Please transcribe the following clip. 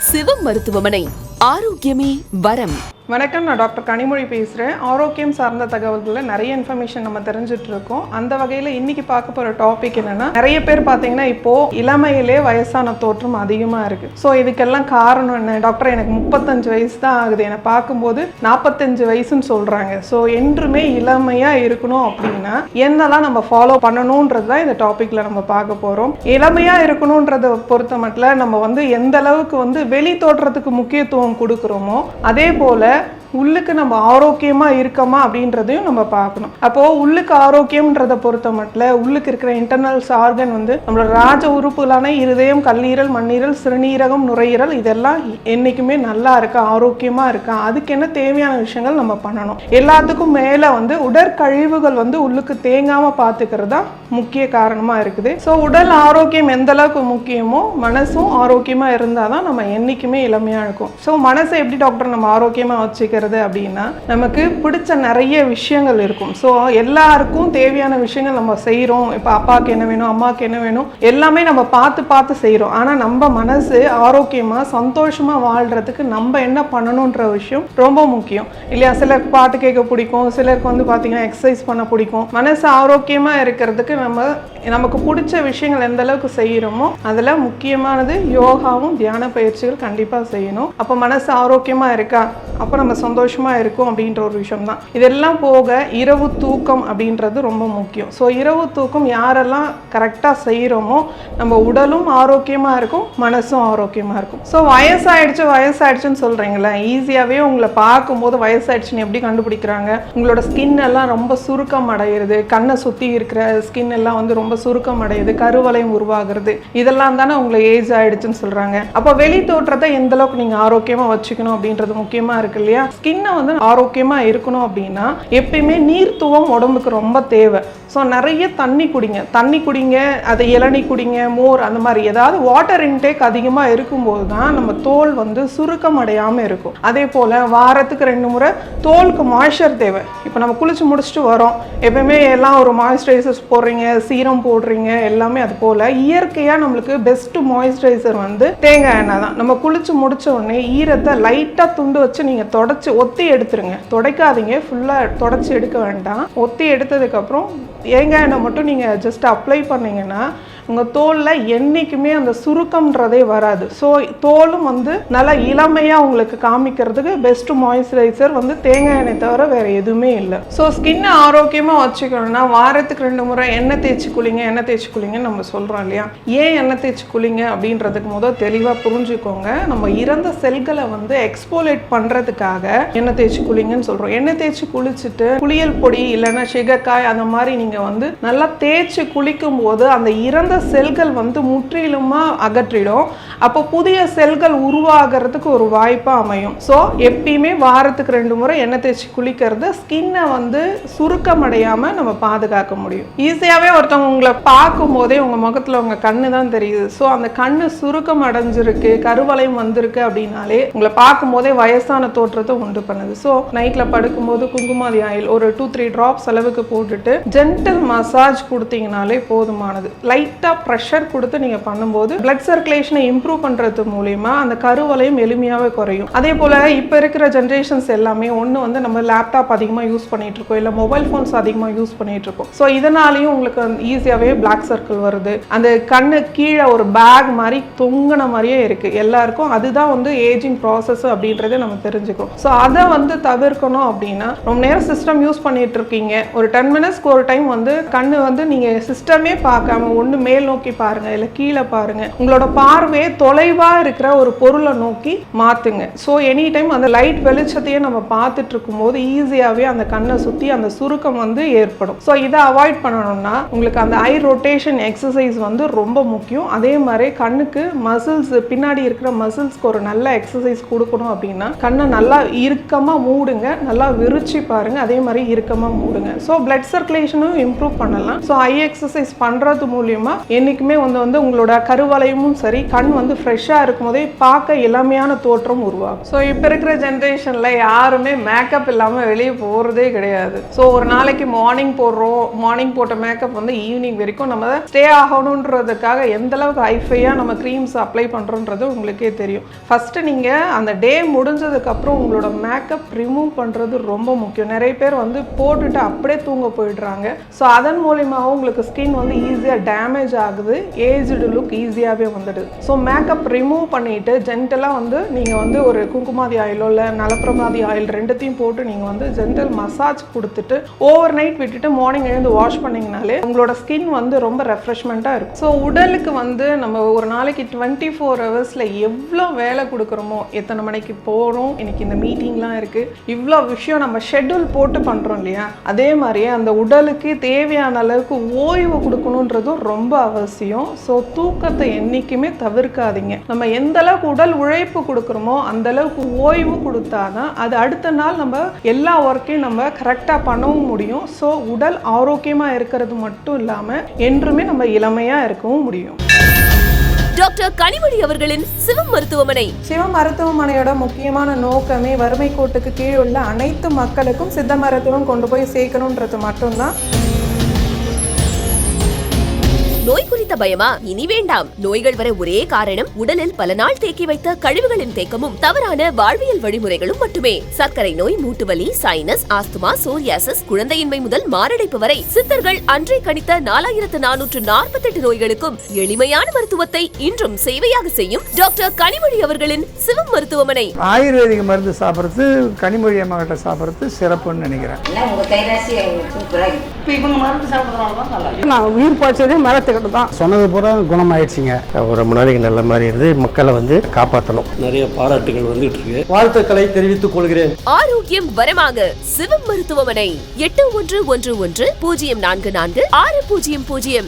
சிவம் மருத்துவமனை ஆரோக்கியமே வரம். வணக்கம், நான் டாக்டர் கனிமொழி பேசுகிறேன். ஆரோக்கியம் சார்ந்த தகவல்களில் நிறைய இன்ஃபர்மேஷன் நம்ம தெரிஞ்சுட்டு இருக்கோம். அந்த வகையில் இன்னைக்கு பார்க்க போகிற டாபிக் என்னன்னா, நிறைய பேர் பார்த்தீங்கன்னா இப்போ இளமையிலே வயசான தோற்றம் அதிகமாக இருக்குது. ஸோ இதுக்கெல்லாம் காரணம் என்ன? டாக்டர் எனக்கு 35 வயசு தான் ஆகுது, என்னை பார்க்கும்போது 45 வயசுன்னு சொல்கிறாங்க. ஸோ என்றுமே இளமையாக இருக்கணும் அப்படின்னா என்னெல்லாம் நம்ம ஃபாலோ பண்ணணுன்றது தான் இந்த டாப்பிக்கில் நம்ம பார்க்க போகிறோம். இளமையாக இருக்கணுன்றதை பொறுத்த மட்டும் நம்ம எந்த அளவுக்கு வெளி தோற்றத்துக்கு முக்கியத்துவம் கொடுக்குறோமோ அதே போல் உள்ளுக்கு நம்ம ஆரோக்கியமா இருக்கமா அப்படின்றதையும் நம்ம பார்க்கணும். அப்போ உள்ளுக்கு ஆரோக்கியம்ன்றதை பொறுத்த மட்டும் உள்ளுக்கு இருக்கிற இன்டர்னல்ஸ் ஆர்கன் நம்மளோட ராஜ உறுப்புகளான இருதயம், கல்லீரல், மண்ணீரல், சிறுநீரகம், நுரையீரல் இதெல்லாம் என்னைக்குமே நல்லா இருக்கா, ஆரோக்கியமா இருக்கா, அதுக்கு என்ன தேவையான விஷயங்கள் நம்ம பண்ணணும். எல்லாத்துக்கும் மேல உடற்கழிவுகள் உள்ளுக்கு தேங்காம பார்த்துக்கிறது தான் முக்கிய காரணமா இருக்குது. ஸோ உடல் ஆரோக்கியம் எந்த அளவுக்கு முக்கியமோ மனசும் ஆரோக்கியமா இருந்தாதான் நம்ம என்னைக்குமே இளமையா இருக்கும். ஸோ மனசை எப்படி டாக்டர் நம்ம ஆரோக்கியமா வச்சுக்கிறது அப்படின்னா, நமக்கு பிடிச்ச நிறைய விஷயங்கள் இருக்கும். ஸோ எல்லாருக்கும் தேவையான விஷயங்கள் நம்ம செய்கிறோம். இப்போ அப்பாவுக்கு என்ன வேணும், அம்மாவுக்கு என்ன வேணும், எல்லாமே நம்ம பார்த்து செய்கிறோம். ஆனால் நம்ம மனசு ஆரோக்கியமாக சந்தோஷமாக வாழ்கிறதுக்கு நம்ம என்ன பண்ணணுன்ற விஷயம் ரொம்ப முக்கியம் இல்லையா? சிலருக்கு பாட்டு கேட்க பிடிக்கும், சிலருக்கு பார்த்தீங்கன்னா எக்ஸசைஸ் பண்ண பிடிக்கும். மனசு ஆரோக்கியமாக இருக்கிறதுக்கு நமக்கு பிடிச்ச விஷயங்கள் எந்த அளவுக்கு செய்கிறோமோ அதில் முக்கியமானது யோகாவும் தியான பயிற்சிகள் கண்டிப்பாக செய்யணும். அப்போ மனசு ஆரோக்கியமாக இருக்கா, அப்போ நம்ம சந்தோஷமாக இருக்கும் அப்படின்ற ஒரு விஷயம் தான். இதெல்லாம் போக இரவு தூக்கம் அப்படின்றது ரொம்ப முக்கியம். ஸோ இரவு தூக்கம் யாரெல்லாம் கரெக்டாக செய்கிறோமோ நம்ம உடலும் ஆரோக்கியமாக இருக்கும், மனசும் ஆரோக்கியமாக இருக்கும். ஸோ வயசாயிடுச்சுன்னு சொல்கிறீங்களே, ஈஸியாகவே உங்களை பார்க்கும்போது வயசாயிடுச்சுன்னு எப்படி கண்டுபிடிக்கிறாங்க? உங்களோட ஸ்கின் எல்லாம் ரொம்ப சுருக்கம் அடைகிறது, கண்ணை சுற்றி இருக்கிற ஸ்கின் எல்லாம் ரொம்ப சுருக்கம் அடையுது, கருவளையம் உருவாகிறது, இதெல்லாம் தானே உங்களை ஏஜ் ஆயிடுச்சுன்னு சொல்கிறாங்க. அப்போ வெளி தோற்றத்தை எந்த அளவுக்கு நீங்கள் ஆரோக்கியமாக வச்சுக்கணும் அப்படின்றது முக்கியமாக இருக்கு இல்லையா? ஸ்கின்னை ஆரோக்கியமா இருக்கணும் அப்படின்னா எப்பயுமே நீர்த்துவம் உடம்புக்கு ரொம்ப தேவை. ஸோ நிறைய தண்ணி குடிங்க, அதை இளநீ குடிங்க, மோர், அந்த மாதிரி ஏதாவது வாட்டர் இன்டேக் அதிகமாக இருக்கும்போது தான் நம்ம தோல் சுருக்கம் அடையாமல் இருக்கும். அதே போல் வாரத்துக்கு 2 முறை தோலுக்கு மாய்ஸ்சர் தேவை. இப்போ நம்ம குளிச்சு முடிச்சுட்டு வரோம், எப்பயுமே எல்லாம் ஒரு மாய்ஸ்சரைசர்ஸ் போடுறீங்க, சீரம் போடுறீங்க, எல்லாமே அது போல் இயற்கையாக நம்மளுக்கு பெஸ்ட் மாய்ஸ்சரைசர் தேங்காய் எண்ணெய் தான். நம்ம குளிச்சு முடிச்ச உடனே ஈரத்தை லைட்டாக துண்டு வச்சு நீங்கள் தொடச்சி ஒத்தி எடுத்துருங்க. துடைக்காதீங்க, ஃபுல்லாக தொடச்சி எடுக்க வேண்டாம். ஒத்தி எடுத்ததுக்கப்புறம் தேங்காய் எண்ணெய் மட்டும் நீங்கள் ஜஸ்ட் அப்ளை பண்ணிங்கன்னா உங்கள் தோலில் என்றைக்குமே அந்த சுருக்கம்ன்றதே வராது. ஸோ தோலும் நல்லா இளமையாக உங்களுக்கு காமிக்கிறதுக்கு பெஸ்ட் மாய்ஸ்சரைசர் தேங்காய் எண்ணெய் தவிர வேறு எதுவுமே இல்லை. ஸோ ஸ்கின்னை ஆரோக்கியமாக வச்சுக்கணும்னா வாரத்துக்கு 2 முறை எண்ணெய் தேய்ச்சி குளிங்கன்னு நம்ம சொல்கிறோம் இல்லையா? ஏன் எண்ணெய் தேய்ச்சி குளிங்க அப்படின்றதுக்கு முதல் தெளிவாக புரிஞ்சுக்கோங்க. நம்ம இறந்த செல்களை எக்ஸ்போலேட் பண்ணுறதுக்காக எண்ணெய் தேய்ச்சி குளிங்கன்னு சொல்கிறோம். எண்ணெய் தேய்ச்சி குளிச்சுட்டு குளியல் பொடி இல்லைன்னா சிகக்காய் அந்த மாதிரி நீங்கள் நல்லா தேய்ச்சி குளிக்கும் போது அந்த இறந்த செல்கள் முற்றிலுமா அகற்றிடும். அப்போ புதிய செல்கள் உருவாகிறதுக்கு ஒரு வாய்ப்பா அமையும். ஸோ எப்பயுமே வாரத்துக்கு 2 முறை எண்ணெய் தேய்ச்சி குளிக்கிறது ஸ்கின்னை சுருக்கம் அடையாம நம்ம பாதுகாக்க முடியும். ஈஸியாவே ஒருத்தவங்க உங்களை பார்க்கும் போதே உங்க முகத்துல உங்க கண்ணு தான் தெரியுது. ஸோ அந்த கண்ணு சுருக்கம் அடைஞ்சிருக்கு, கருவளையம் வந்திருக்கு அப்படின்னாலே உங்களை பார்க்கும் போதே வயசான தோற்றத்தை உண்டு பண்ணுது. ஸோ நைட்ல படுக்கும்போது குங்குமாதி ஆயில் ஒரு 2-3 ட்ராப்ஸ் அளவுக்கு போட்டுட்டு ஜென்டல் மசாஜ் கொடுத்தீங்கனாலே போதுமானது. லைட்டா ப்ரெஷர் கொடுத்து நீங்க பண்ணும்போது பிளட் சர்க்குலேஷனை இம்ப்ரூவ் பண்றது மூலமா அந்த கருவளையம் எளிமையாவே குறையும். அதே போல இப்ப இருக்கிற ஜெனரேஷன்ஸ் எல்லாமே நம்ம லேப்டாப் அதிகமா யூஸ் பண்ணிட்டு இருக்கோம், இல்ல மொபைல் போன்ஸ் அதிகமா யூஸ் பண்ணிட்டு இருக்கோம். ஸோ இதனாலையும் உங்களுக்கு ஈஸியாவே பிளாக் சர்க்கிள் வருது. அந்த கண்ணு கீழே ஒரு பேக் மாதிரி தொங்கின மாதிரியே இருக்கு எல்லாருக்கும். அதுதான் ஏஜிங் ப்ராசஸ் அப்படின்றத நம்ம தெரிஞ்சுக்கிறோம். ஸோ அதை தவிர்க்கணும் அப்படின்னா ரொம்ப நேரம் சிஸ்டம் யூஸ் பண்ணிட்டு இருக்கீங்க, ஒரு 10 மினிட்ஸ்க்கு ஒரு டைம் கண்ணு நீங்க சிஸ்டமே பார்க்காம ஒன்று மேல் நோக்கி பாருங்க, இல்லை கீழே பாருங்க. உங்களோட பார்வையை தொலைவா இருக்கிற ஒரு பொருளை நோக்கி மாத்துங்க. ஸோ எனி டைம் அந்த லைட் வெளிச்சத்தையே நம்ம பார்த்துட்டு இருக்கும் போது ஈஸியாவே அந்த கண்ணை சுற்றி அந்த சுருக்கம் ஏற்படும். ஸோ இதை அவாய்ட் பண்ணணும்னா உங்களுக்கு அந்த ஐ ரொட்டேஷன் எக்ஸசைஸ் ரொம்ப முக்கியம். அதே மாதிரி கண்ணுக்கு மசில்ஸ், பின்னாடி இருக்கிற மசில்ஸ்க்கு ஒரு நல்ல எக்ஸசைஸ் கொடுக்கணும் அப்படின்னா கண்ணை நல்லா இறுக்கமாக மூடுங்க, நல்லா விரிச்சு பாருங்க, அதே மாதிரி இறுக்கமாக மூடுங்க. ஸோ பிளட் சர்க்குலேஷனும் இம்ப்ரூவ் பண்ணலாம். ஸோ ஐ எக்ஸசைஸ் பண்ணுறது மூலியமா என்றைக்குமே உங்களோட கருவளையமும் சரி, கண் வந்து ஃப்ரெஷ்ஷாக இருக்கும் போதே பார்க்க இளமையான தோற்றம் உருவாகும். ஸோ இப்போ இருக்கிற ஜென்ரேஷனில் யாருமே மேக்கப் இல்லாமல் வெளியே போகிறதே கிடையாது. ஸோ ஒரு நாளைக்கு மார்னிங் போடுறோம், மார்னிங் போட்ட மேக்கப் வந்து ஈவினிங் வரைக்கும் நம்ம ஸ்டே ஆகணுன்றதுக்காக எந்த அளவுக்கு ஹைஃபையாக நம்ம க்ரீம்ஸ் அப்ளை பண்ணுறோன்றது உங்களுக்கே தெரியும். ஃபஸ்ட்டு நீங்கள் அந்த டே முடிஞ்சதுக்கப்புறம் உங்களோட மேக்கப் ரிமூவ் பண்ணுறது ரொம்ப முக்கியம். நிறைய பேர் வந்து போட்டுட்டு அப்படியே தூங்க போயிடுறாங்க. ஸோ அதன் மூலியமாக உங்களுக்கு ஸ்கின் வந்து ஈஸியாக டேமேஜ் ஆகுது, ஏஜ்டு லுக் ஈஸியாகவே வந்துடுது. ஸோ மேக்கப் ரிமூவ் பண்ணிவிட்டு ஜென்டலாக வந்து நீங்கள் வந்து ஒரு குங்குமாதி ஆயிலோ இல்லை நலப்பிரமாதி ஆயில் ரெண்டுத்தையும் போட்டு நீங்கள் வந்து ஜென்டல் மசாஜ் கொடுத்துட்டு ஓவர் நைட் விட்டுட்டு மார்னிங் எழுந்து வாஷ் பண்ணிங்கனாலே உங்களோட ஸ்கின் வந்து ரொம்ப ரெஃப்ரெஷ்மெண்ட்டாக இருக்கும். ஸோ உடலுக்கு வந்து நம்ம ஒரு நாளைக்கு 24 ஹவர்ஸில் எவ்வளோ வேலை கொடுக்குறோமோ, எத்தனை மணிக்கு போகிறோம், இன்னைக்கு இந்த மீட்டிங்லாம் இருக்குது, இவ்வளோ விஷயம் நம்ம ஷெட்யூல் போட்டு பண்ணுறோம் இல்லையா, அதே மாதிரியே அந்த உடலுக்கு தேவையான அளவுக்கு ஓய்வு கொடுக்கணுன்றதும் ரொம்ப அவசியம். ஸோ தூக்கத்தை என்றைக்குமே தவிர்க்காதீங்க. நம்ம எந்த அளவுக்கு உடல் உழைப்பு கொடுக்குறோமோ அந்த அளவுக்கு ஓய்வு கொடுத்தாதான் அது அடுத்த நாள் நம்ம எல்லா ஒர்க்கையும் நம்ம கரெக்டாக பண்ணவும் முடியும். ஸோ உடல் ஆரோக்கியமாக இருக்கிறது மட்டும் இல்லாமல் என்றுமே நம்ம இளமையாக இருக்கவும் முடியும். டாக்டர் கனிமொழி அவர்களின் சிவம் மருத்துவமனை. சிவம் மருத்துவமனையோட முக்கியமான நோக்கமே வறுமை கோட்டுக்கு கீழ் உள்ள அனைத்து மக்களுக்கும் சித்த மருத்துவம் கொண்டு போய் சேர்க்கணுன்றது மட்டும்தான். நோய் குறித்த பயமா? இனி வேண்டாம். நோய்கள் வர ஒரே காரணம் உடலில் பல நாள் தேக்கி வைத்த கழிவுகளின் தேக்கமும் தவறான வாழ்வியல் வழிமுறைகளும் மட்டுமே. சர்க்கரை நோய், மூட்டுவலி, சைனஸ், ஆஸ்துமா, சோரியாசிஸ், குழந்தையின்மை முதல் மாரடைப்பு வரை சித்தர்கள் அன்றே கணித்த 4448 நோய்களுக்கும் எளிமையான மருத்துவத்தை இன்றும் சேவையாக செய்யும் டாக்டர் கனிமொழி அவர்களின் சிவம் மருத்துவமனை. ஆயுர்வேதிக மருந்து சாப்பிட்றது கனிமொழி அம்மா கிட்ட சாப்பிட்றது சிறப்புன்னு நினைக்கிறேன். நான் உயிர் போச்சதே மரத்துக்கிட்ட தான். சொன்னது பூரா குணமாயிடுச்சுங்க. ரொம்ப நாளைக்கு நல்ல மாதிரி இருந்து மக்களை வந்து காப்பாற்றணும். நிறைய பாராட்டுகள் வந்துட்டு இருக்கு. வாழ்த்துக்களை தெரிவித்துக் கொள்கிறேன். ஆரோக்கியம் வரமாக சிவம் மருத்துவமனை 8111 044 600.